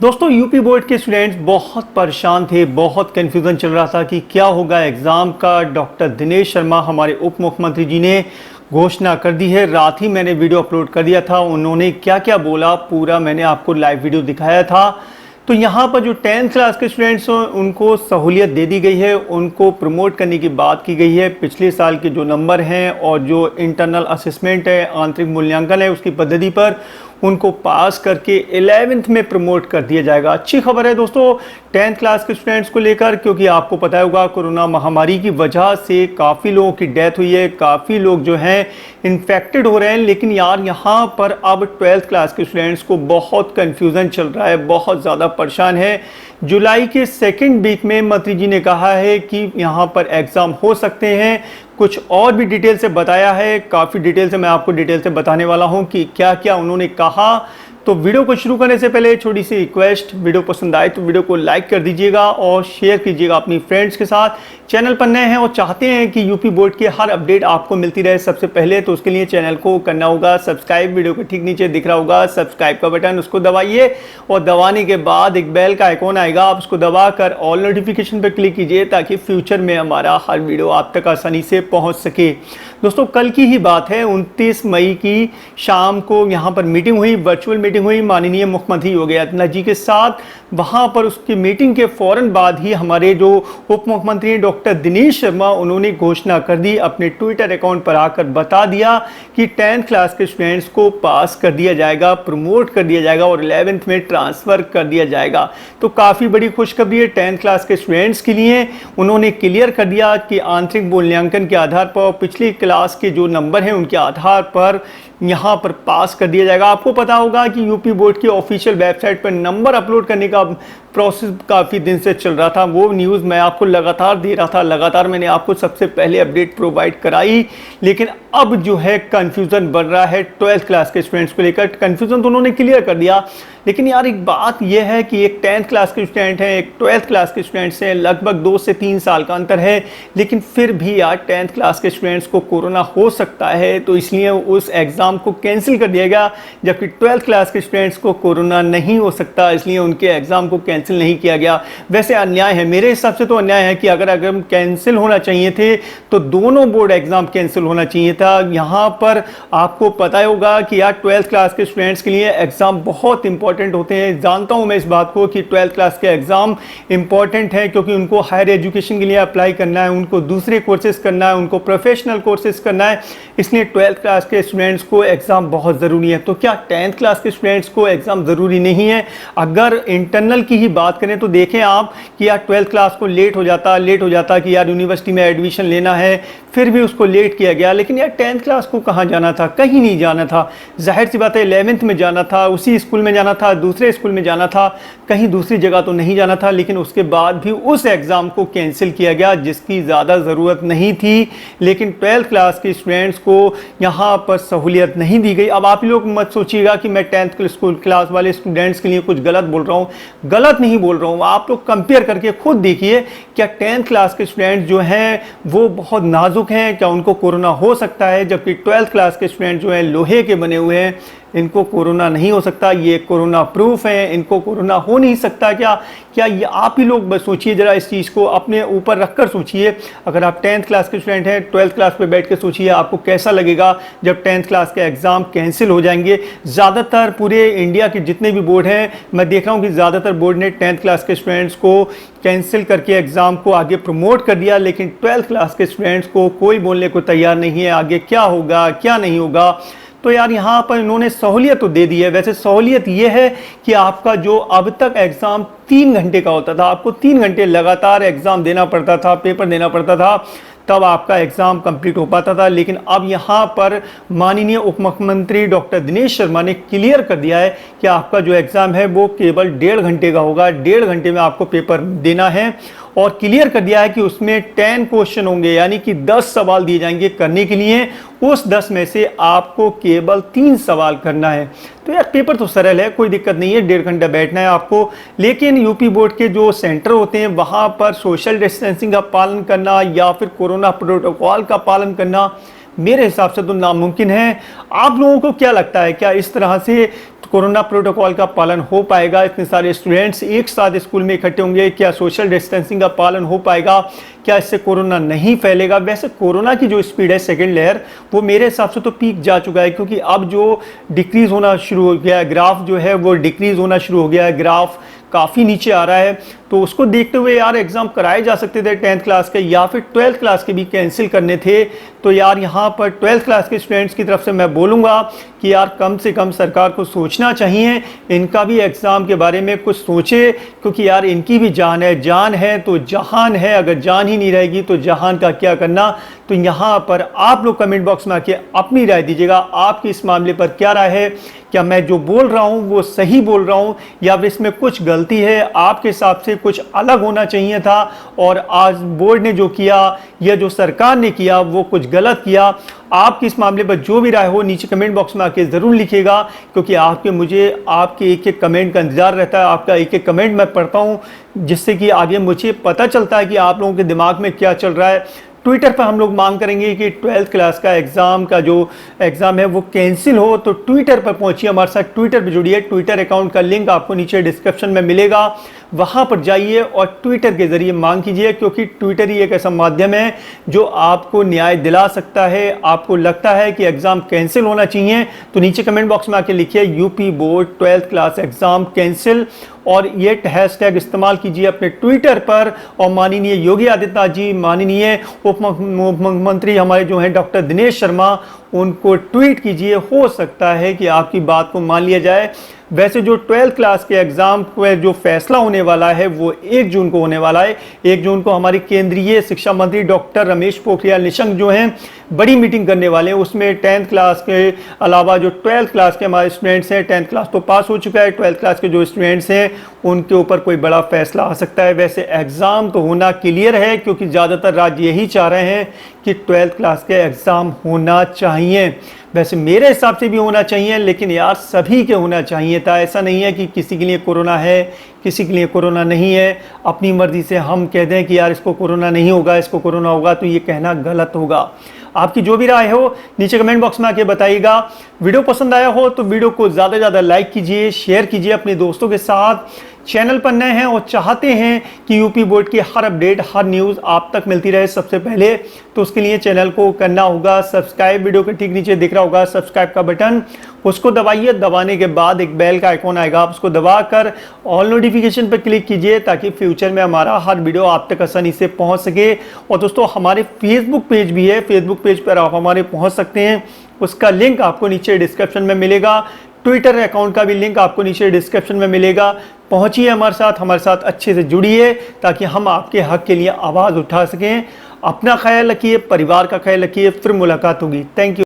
दोस्तों UP board के students बहुत परेशान थे, बहुत कन्फ्यूज़न चल रहा था कि क्या होगा एग्ज़ाम का। डॉक्टर दिनेश शर्मा हमारे उप मुख्यमंत्री जी ने घोषणा कर दी है। रात ही मैंने वीडियो अपलोड कर दिया था, उन्होंने क्या क्या बोला पूरा मैंने आपको लाइव वीडियो दिखाया था। तो यहाँ पर जो 10th क्लास के स्टूडेंट्स हैं उनको सहूलियत दे दी गई है, उनको प्रमोट करने की बात की गई है। पिछले साल के जो नंबर हैं और जो इंटरनल असेसमेंट है, आंतरिक मूल्यांकन है, उसकी पद्धति पर उनको पास करके 11th में प्रमोट कर दिया जाएगा। अच्छी खबर है दोस्तों 10th क्लास के स्टूडेंट्स को लेकर, क्योंकि आपको पता होगा कोरोना महामारी की वजह से काफ़ी लोगों की डेथ हुई है, काफ़ी लोग जो हैं इन्फेक्टेड हो रहे हैं। लेकिन यार यहाँ पर अब 12th क्लास के स्टूडेंट्स को बहुत कन्फ्यूज़न चल रहा है, बहुत ज़्यादा परेशान है। जुलाई के सेकेंड वीक में मंत्री जी ने कहा है कि यहाँ पर एग्ज़ाम हो सकते हैं। कुछ और भी डिटेल से बताया है, काफ़ी डिटेल से मैं आपको डिटेल से बताने वाला हूँ कि क्या क्या उन्होंने कहा। तो वीडियो को शुरू करने से पहले छोटी सी रिक्वेस्ट, वीडियो पसंद आए तो वीडियो को लाइक कर दीजिएगा और शेयर कीजिएगा अपनी फ्रेंड्स के साथ। चैनल पर नए हैं और चाहते हैं कि यूपी बोर्ड की हर अपडेट आपको मिलती रहे सबसे पहले, तो उसके लिए चैनल को करना होगा सब्सक्राइब। वीडियो के ठीक नीचे दिख रहा होगा सब्सक्राइब का बटन, उसको दबाइए और दबाने के बाद एक बेल का आइकॉन आएगा, आप उसको दबाकर ऑल नोटिफिकेशन पर क्लिक कीजिए ताकि फ्यूचर में हमारा हर वीडियो आप तक आसानी से पहुँच सके। दोस्तों कल की ही बात है, 29 मई की शाम को यहाँ पर मीटिंग हुई, वर्चुअल मीटिंग हुई माननीय मुख्यमंत्री योगी आदित्यनाथ जी के साथ। वहाँ पर उसकी मीटिंग के फौरन बाद ही हमारे जो उप मुख्यमंत्री हैं डॉक्टर दिनेश शर्मा, उन्होंने घोषणा कर दी, अपने ट्विटर अकाउंट पर आकर बता दिया कि 10th क्लास के स्टूडेंट्स को पास कर दिया जाएगा, प्रमोट कर दिया जाएगा और 11th में ट्रांसफ़र कर दिया जाएगा। तो काफ़ी बड़ी खुशखबरी है 10th क्लास के स्टूडेंट्स के लिए। उन्होंने क्लियर कर दिया कि आंतरिक मूल्यांकन के आधार पर पिछली क्लास के जो नंबर हैं उनके आधार पर यहाँ पर पास कर दिया जाएगा। आपको पता होगा कि यूपी बोर्ड की ऑफिशियल वेबसाइट पर नंबर अपलोड करने का प्रोसेस काफ़ी दिन से चल रहा था, वो न्यूज़ मैं आपको लगातार दे रहा था, लगातार मैंने आपको सबसे पहले अपडेट प्रोवाइड कराई। लेकिन अब जो है कन्फ्यूज़न बढ़ रहा है 12th क्लास के स्टूडेंट्स को लेकर। कन्फ्यूज़न तो उन्होंने क्लियर कर दिया, लेकिन यार एक बात यह है कि एक 10th क्लास के स्टूडेंट हैं, एक 12th क्लास के स्टूडेंट्स हैं, लगभग 2 से 3 साल का अंतर है। लेकिन फिर भी यार 10th क्लास के स्टूडेंट्स को कोरोना हो सकता है, तो इसलिए उस एग्ज़ाम को कैंसिल कर दिया गया। जबकि 12th क्लास के स्टूडेंट्स को कोरोना नहीं हो सकता, इसलिए उनके एग्ज़ाम को कैंसिल नहीं किया गया। वैसे अन्याय है, मेरे हिसाब से तो अन्याय है कि अगर कैंसिल होना चाहिए थे तो दोनों बोर्ड एग्ज़ाम कैंसिल होना चाहिए था। यहाँ पर आपको पता होगा कि यार 12th क्लास के स्टूडेंट्स के लिए एग्ज़ाम बहुत इंपॉर्टेंट होते हैं। जानता हूँ मैं इस बात को कि 12th क्लास के एग्ज़ाम इंपॉर्टेंट है, क्योंकि उनको हायर एजुकेशन के लिए अप्लाई करना है, उनको दूसरे कोर्सेज करना है, उनको प्रोफेशनल कोर्सेज करना है। इसलिए 12th क्लास के स्टूडेंट्स को एग्ज़ाम बहुत ज़रूरी है। तो क्या 10th क्लास के स्टूडेंट्स को एग्ज़ाम ज़रूरी नहीं है? अगर इंटरनल की ही बात करें तो देखें आप कि यार 12th क्लास को लेट हो जाता कि यार यूनिवर्सिटी में एडमिशन लेना है, फिर भी उसको लेट किया गया। लेकिन यार 10th क्लास को कहाँ जाना था? कहीं नहीं जाना था। जाहिर सी बात है 11th में जाना था, उसी स्कूल में जाना था, दूसरे स्कूल में जाना था, कहीं दूसरी जगह तो नहीं जाना था। लेकिन उसके बाद भी उस एग्ज़ाम को कैंसिल किया गया जिसकी ज़्यादा ज़रूरत नहीं थी। लेकिन 12th क्लास के स्टूडेंट्स को यहाँ पर सहूलियत नहीं दी गई। अब आप लोग मत सोचिएगा कि मैं 10th स्कूल क्लास वाले स्टूडेंट्स के लिए कुछ गलत बोल रहा हूँ, गलत नहीं बोल रहा हूँ। आप लोग कंपेयर करके खुद देखिए, क्या 10th क्लास के स्टूडेंट्स जो हैं वो बहुत नाजुक हैं, क्या उनको कोरोना हो सकता है? जबकि 12th क्लास के स्टूडेंट जो हैं लोहे के बने हुए हैं, इनको कोरोना नहीं हो सकता, ये कोरोना प्रूफ है, इनको कोरोना हो नहीं सकता। क्या ये आप ही लोग बस सोचिए ज़रा, इस चीज़ को अपने ऊपर रखकर सोचिए। अगर आप 10th क्लास के स्टूडेंट हैं, 12th क्लास पे बैठ के सोचिए आपको कैसा लगेगा जब 10th क्लास के एग्ज़ाम कैंसिल हो जाएंगे। ज़्यादातर पूरे इंडिया के जितने भी बोर्ड हैं, मैं देख रहा हूँ कि ज़्यादातर बोर्ड ने 10th क्लास के स्टूडेंट्स को कैंसिल करके एग्ज़ाम को आगे प्रमोट कर दिया। लेकिन 12th क्लास के स्टूडेंट्स को कोई बोलने को तैयार नहीं है आगे क्या होगा क्या नहीं होगा। तो यार यहाँ पर इन्होंने सहूलियत तो दे दी है। वैसे सहूलियत ये है कि आपका जो अब तक एग्ज़ाम 3 घंटे का होता था, आपको 3 घंटे लगातार एग्ज़ाम देना पड़ता था, पेपर देना पड़ता था, तब आपका एग्ज़ाम कंप्लीट हो पाता था। लेकिन अब यहाँ पर माननीय उप मुख्यमंत्री डॉक्टर दिनेश शर्मा ने क्लियर कर दिया है कि आपका जो एग्ज़ाम है वो केवल 1.5 घंटे का होगा। 1.5 घंटे में आपको पेपर देना है और क्लियर कर दिया है कि उसमें 10 क्वेश्चन होंगे, यानी कि 10 सवाल दिए जाएंगे करने के लिए। उस 10 में से आपको केवल 3 सवाल करना है। तो यार पेपर तो सरल है, कोई दिक्कत नहीं है, 1.5 घंटा बैठना है आपको। लेकिन यूपी बोर्ड के जो सेंटर होते हैं वहाँ पर सोशल डिस्टेंसिंग का पालन करना या फिर कोरोना प्रोटोकॉल का पालन करना मेरे हिसाब से तो नामुमकिन है। आप लोगों को क्या लगता है, क्या इस तरह से कोरोना प्रोटोकॉल का पालन हो पाएगा? इतने सारे स्टूडेंट्स एक साथ स्कूल में इकट्ठे होंगे, क्या सोशल डिस्टेंसिंग का पालन हो पाएगा? क्या इससे कोरोना नहीं फैलेगा? वैसे कोरोना की जो स्पीड है सेकेंड लेयर, वो मेरे हिसाब से तो पीक जा चुका है, क्योंकि अब जो डिक्रीज होना शुरू हो गया है, ग्राफ जो है वो डिक्रीज होना शुरू हो गया है, ग्राफ काफ़ी नीचे आ रहा है। तो उसको देखते हुए यार एग्ज़ाम कराए जा सकते थे 10th क्लास के, या फिर 12th क्लास के भी कैंसिल करने थे। तो यार यहाँ पर 12th क्लास के स्टूडेंट्स की तरफ से मैं बोलूँगा कि यार कम से कम सरकार को सोचना चाहिए, इनका भी एग्ज़ाम के बारे में कुछ सोचे, क्योंकि यार इनकी भी जान है, जान है तो जहान है, अगर जान ही नहीं रहेगी तो जहान का क्या करना। तो यहाँ पर आप लोग कमेंट बॉक्स में आके अपनी राय दीजिएगा, आपकी इस मामले पर क्या राय है? क्या मैं जो बोल रहा हूँ वो सही बोल रहा हूँ, या फिर इसमें कुछ गलती है, आपके हिसाब से कुछ अलग होना चाहिए था और आज बोर्ड ने जो किया या जो सरकार ने किया वो कुछ गलत किया? आपकी इस मामले पर जो भी राय हो नीचे कमेंट बॉक्स में आके ज़रूर लिखिएगा, क्योंकि मुझे आपके एक एक कमेंट का इंतज़ार रहता है। आपका एक एक कमेंट मैं पढ़ता हूँ, जिससे कि आगे मुझे पता चलता है कि आप लोगों के दिमाग में क्या चल रहा है। ट्विटर पर हम लोग मांग करेंगे कि 12th क्लास का एग्ज़ाम का जो एग्ज़ाम है वो कैंसिल हो, तो ट्विटर पर पहुंचिए, हमारे साथ ट्विटर पर जुड़िए। ट्विटर अकाउंट का लिंक आपको नीचे डिस्क्रिप्शन में मिलेगा, वहां पर जाइए और ट्विटर के ज़रिए मांग कीजिए, क्योंकि ट्विटर ही एक ऐसा माध्यम है जो आपको न्याय दिला सकता है। आपको लगता है कि एग्ज़ाम कैंसिल होना चाहिए तो नीचे कमेंट बॉक्स में आके लिखिए UP board 12th class exam cancel, और ये हैशटैग इस्तेमाल कीजिए अपने ट्विटर पर। और माननीय योगी आदित्यनाथ जी, माननीय उप मुख्यमंत्री हमारे जो हैं डॉक्टर दिनेश शर्मा, उनको ट्वीट कीजिए, हो सकता है कि आपकी बात को मान लिया जाए। वैसे जो 12th क्लास के एग्ज़ाम पर जो फैसला होने वाला है वो 1 जून को होने वाला है। 1 जून को हमारी केंद्रीय शिक्षा मंत्री डॉक्टर रमेश पोखरियाल निशंक जो हैं बड़ी मीटिंग करने वाले हैं। उसमें 10th क्लास के अलावा जो 12th क्लास के हमारे स्टूडेंट्स हैं, 10th क्लास तो पास हो चुका है, 12th क्लास के जो स्टूडेंट्स हैं उनके ऊपर कोई बड़ा फैसला आ सकता है। वैसे एग्ज़ाम तो होना क्लियर है, क्योंकि ज़्यादातर राज्य यही चाह रहे हैं कि 12th क्लास के एग्ज़ाम होना चाहिए। वैसे मेरे हिसाब से भी होना चाहिए, लेकिन यार सभी के होना चाहिए था। ऐसा नहीं है कि किसी के लिए कोरोना है, किसी के लिए कोरोना नहीं है। अपनी मर्जी से हम कह दें कि यार इसको कोरोना नहीं होगा, इसको कोरोना होगा, तो ये कहना गलत होगा। आपकी जो भी राय हो नीचे कमेंट बॉक्स में आके बताइएगा। वीडियो पसंद आया हो तो वीडियो को ज़्यादा से ज़्यादा लाइक कीजिए, शेयर कीजिए अपने दोस्तों के साथ। चैनल पर नए हैं और चाहते हैं कि यूपी बोर्ड की हर अपडेट, हर न्यूज़ आप तक मिलती रहे सबसे पहले, तो उसके लिए चैनल को करना होगा सब्सक्राइब। वीडियो के ठीक नीचे दिख रहा होगा सब्सक्राइब का बटन, उसको दबाइए। दबाने के बाद एक बेल का आइकॉन आएगा, आप उसको दबाकर ऑल नोटिफिकेशन पर क्लिक कीजिए, ताकि फ्यूचर में हमारा हर वीडियो आप तक आसानी से पहुंच सके। और दोस्तों हमारे फेसबुक पेज भी है, फेसबुक पेज पर आप हमारे पहुंच सकते हैं, उसका लिंक आपको नीचे डिस्क्रिप्शन में मिलेगा। ट्विटर अकाउंट का भी लिंक आपको नीचे डिस्क्रिप्शन में मिलेगा। पहुंचिए हमारे साथ अच्छे से जुड़िए, ताकि हम आपके हक के लिए आवाज़ उठा सकें। अपना ख्याल रखिए, परिवार का ख्याल रखिए, फिर मुलाकात होगी। Thank you.